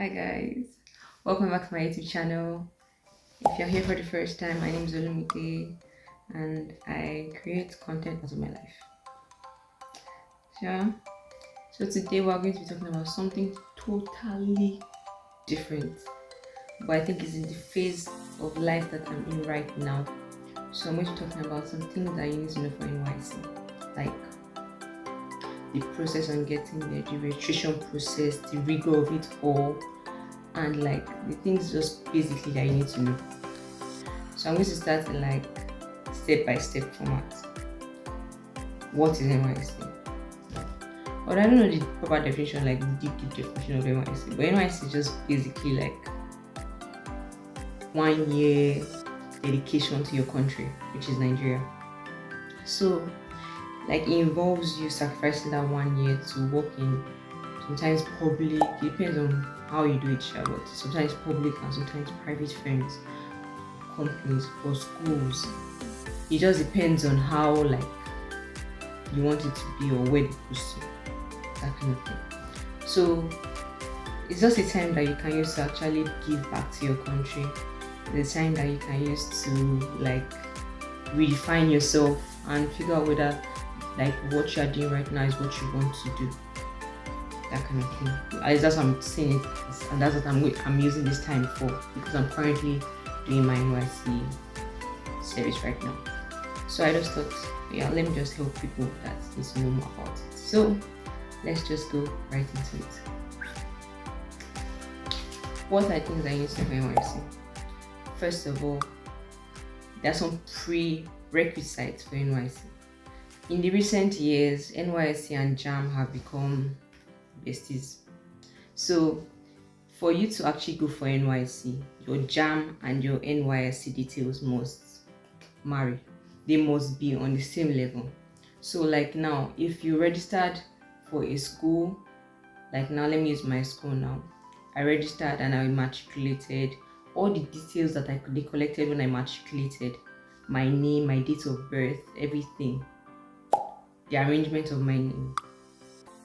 Hi guys, welcome back to my YouTube channel. If you're here for the first time, my name is Olumide and I create content out of my life. Yeah. So today we're going to be talking about something totally different, but I think it's in the phase of life that I'm in right now. So I'm going to be talking about some things that you need to know for NYC, like the process on getting there, the registration process, the rigor of it all, and like the things just basically that you need to know. So I'm going to start in like step by step format. What is NYC? But I don't know the proper definition, like the deep definition of NYC. But NYC is just basically like 1 year dedication to your country, which is Nigeria. So like it involves you sacrificing that 1 year to work in sometimes public, it depends on how you do it, but sometimes public and sometimes private firms, companies or schools. It just depends on how like you want it to be or where the post to, that kind of thing. So it's just a time that you can use to actually give back to your country. The time that you can use to like redefine yourself and figure out whether like what you are doing right now is what you want to do. That kind of thing. At least that's what I'm saying it, and that's what I'm using this time for, because I'm currently doing my NYC service right now. So I just thought, yeah, let me just help people that need to know more about it. So let's just go right into it. What are things I use for NYC? First of all, there are some prerequisites for NYC. In the recent years, NYSC and JAM have become besties. So for you to actually go for NYC, your JAM and your NYSC details must marry. They must be on the same level. So like now, if you registered for a school, like now let me use my school now. I registered and I matriculated. All the details that they collected when I matriculated, my name, my date of birth, everything, the arrangement of my name,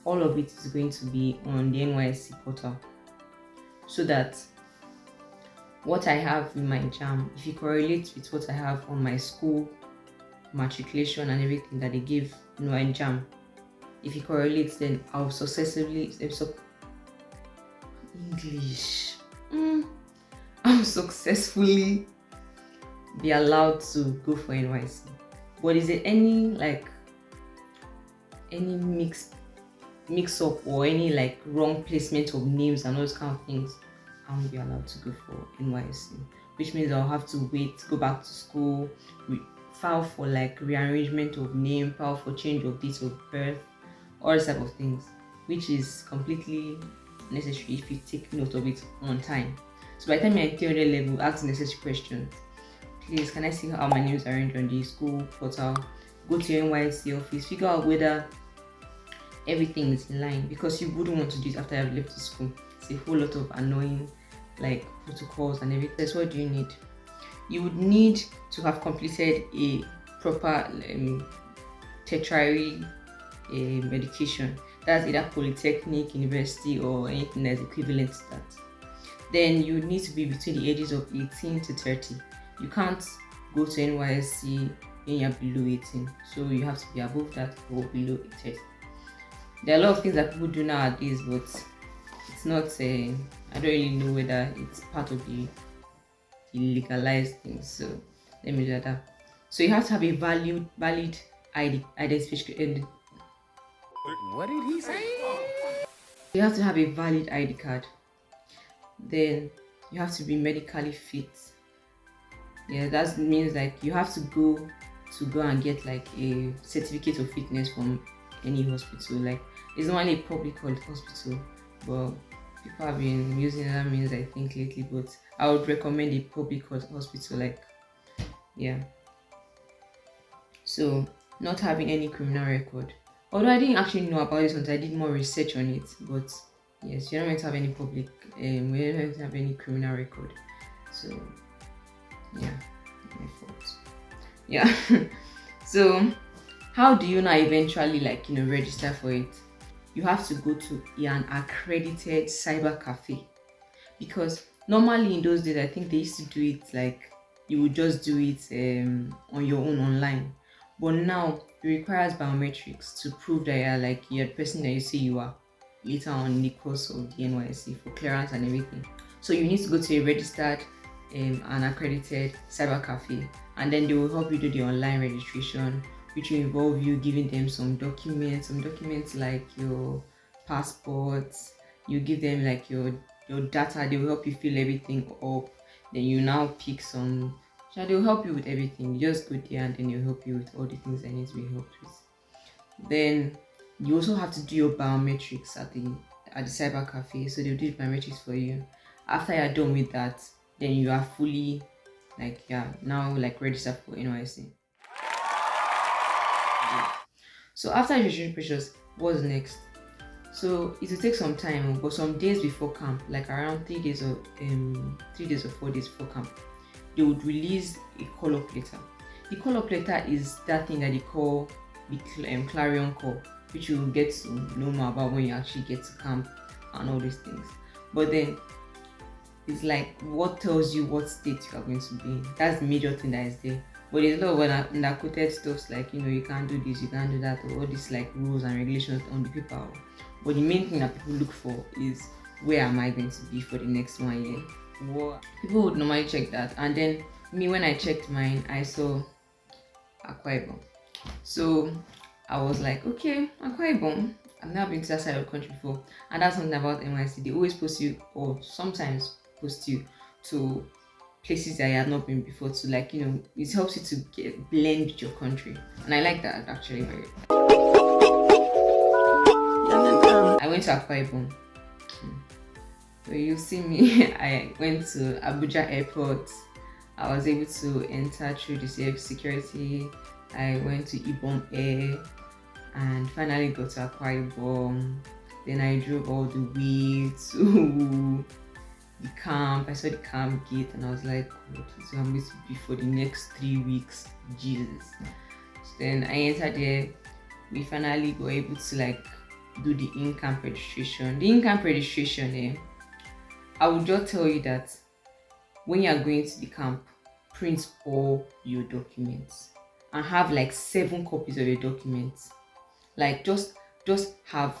all of it is going to be on the NYSC portal, so that what I have in my JAM, if it correlates with what I have on my school matriculation and everything that they give in my JAM, if it correlates, then I'll I'll successfully be allowed to go for NYC. But is there any mix up or any like wrong placement of names and those kind of things, I won't be allowed to go for NYSC, which means I'll have to wait, go back to school, file for like rearrangement of name, file for change of date of birth, all type of things, which is completely necessary if you take note of it on time. So by the time you're at 300 level, ask necessary questions. Please, can I see how my name is arranged on the school portal? Go to your NYSC office, figure out whether everything is in line, because you wouldn't want to do it after you've left the school. It's a whole lot of annoying like protocols and everything. So what do you need? You would need to have completed a proper tertiary education. That's either polytechnic, university, or anything that's equivalent to that. Then you need to be between the ages of 18 to 30. You can't go to NYSC when you're below 18, so you have to be above that or below 30. There are a lot of things that people do nowadays, but it's not I don't really know whether it's part of the legalized things. So let me do that. So you have to have a valid ID identification. What did he say? You have to have a valid ID card. Then you have to be medically fit. Yeah, that means like you have to go and get like a certificate of fitness from any hospital. Like it's not only a public hospital, but people have been using other means I think lately, but I would recommend a public hospital, like yeah. So not having any criminal record, although I didn't actually know about this until I did more research on it, but yes, you're not meant to have any public you're not meant to have any criminal record. So yeah, my fault. Yeah. So how do you now eventually register for it? You have to go to an accredited cyber cafe. because normally in those days I think they used to do it like you would just do it on your own online, but now it requires biometrics to prove that you're the person that you say you are later on in the course of the NYSC for clearance and everything. So you need to go to a registered and accredited cyber cafe, and then they will help you do the online registration, which will involve you giving them some documents like your passports. You give them like your data. They will help you fill everything up. Then you now pick some. So they'll help you with everything. You just go there and then they'll help you with all the things that need to be helped with. Then you also have to do your biometrics at the cyber cafe. So they'll do the biometrics for you. After you're done with that, then you are fully now like registered for NYSC. So after registration process, what's next? So it will take some time, but some days before camp, like around 3 days or 4 days before camp, they would release a call-up letter. The call-up letter is that thing that they call the clarion call, which you will get to know more about when you actually get to camp and all these things. But then it's like what tells you what state you are going to be in. That's the major thing that is there. But there's a lot of undercoated stuff like you can't do this, you can't do that, or all these like rules and regulations on the paper. But the main thing that people look for is where am I going to be for the next 1 year? What people would normally check that, and then me when I checked mine, I saw Akwa Ibom. So I was like, okay, Akwa Ibom. I've never been to that side of the country before, and that's something about NYC. They always post you, or sometimes post you to places that you have not been before, to it helps you to blend with your country, and I like that actually very. I went to Akwa Ibom. So you see me, I went to Abuja Airport. I was able to enter through the security. I went to Ibom Air and finally got to Akwa Ibom. Then I drove all the way to the camp. I saw the camp gate and I was like, what is I'm going to be for the next 3 weeks? Jesus. So then I entered there. We finally were able to do the in-camp registration. The in-camp registration, I would just tell you that when you are going to the camp, print all your documents and have 7 copies of your documents. Just have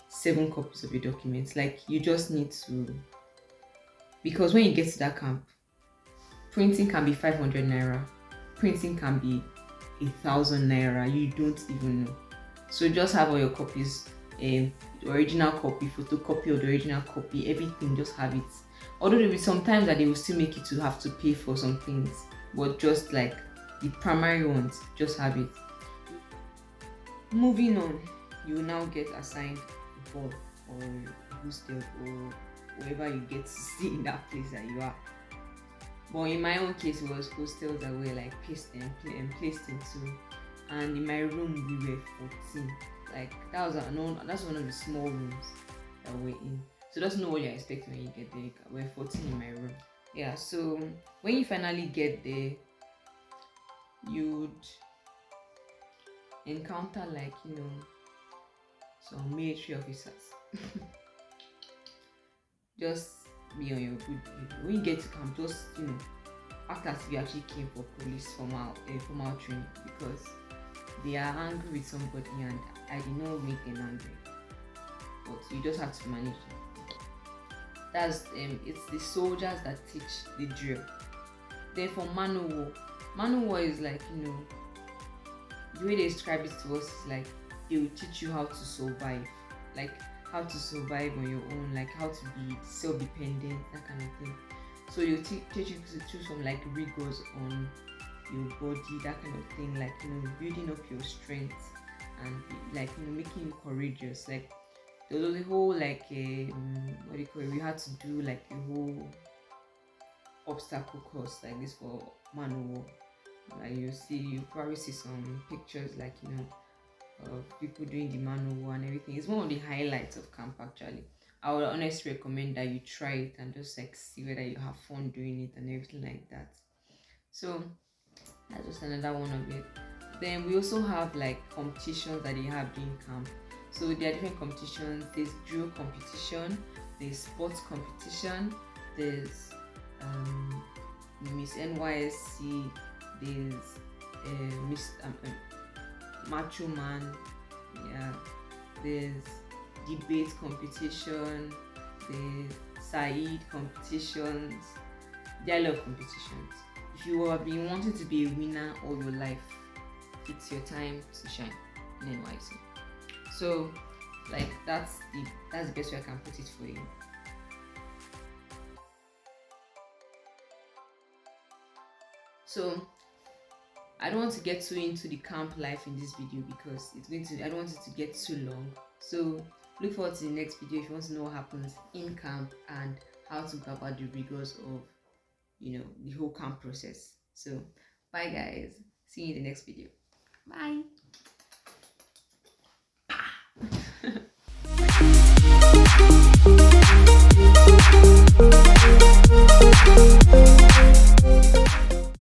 7 copies of your documents. You just need to, because when you get to that camp, printing can be 500 naira, printing can be 1,000 naira. You don't even know. So just have all your copies, the original copy, photocopy of the original copy, everything. Just have it. Although there will be sometimes that they will still make you to have to pay for some things, but just the primary ones, just have it. Moving on, you will now get assigned a hall or a hostel or wherever you get to stay in that place that you are. But in my own case, it was hostels that were placed into, and in my room we were 14. That's one of the small rooms that we're in. So that's not what you're expecting when you get there. We're 14 in my room. Yeah, so when you finally get there, you'd encounter some military officers. Just be on your good behavior. When you get to camp, just act as if you actually came for police formal training, because they are angry with somebody and I did not make them angry. But you just have to manage them. That's it's the soldiers that teach the drill. Then for man war is the way they describe it to us is they will teach you how to survive, how to survive on your own, how to be self-dependent, that kind of thing. So they'll teach you to choose some rigors on your body, that kind of thing, building up your strength and making you courageous. There was a whole what do you call it? We had to do a whole obstacle course like this for man war. You probably see some pictures of people doing the man war and everything. It's one of the highlights of camp actually. I would honestly recommend that you try it and just see whether you have fun doing it and everything like that. So that's just another one of it. Then we also have competitions that they have during camp. So there are different competitions. There's drill competition, there's sports competition, there's Miss NYSC, there's Miss Macho Man, yeah, there's debate competition, there's Saeed competitions. There are a lot of competitions. If you have been wanting to be a winner all your life, it's your time to shine in NYC. So, like, that's the best way I can put it for you. So I don't want to get too into the camp life in this video because I don't want it to get too long. So look forward to the next video if you want to know what happens in camp and how to go about the rigors of, the whole camp process. So bye guys, see you in the next video. Bye.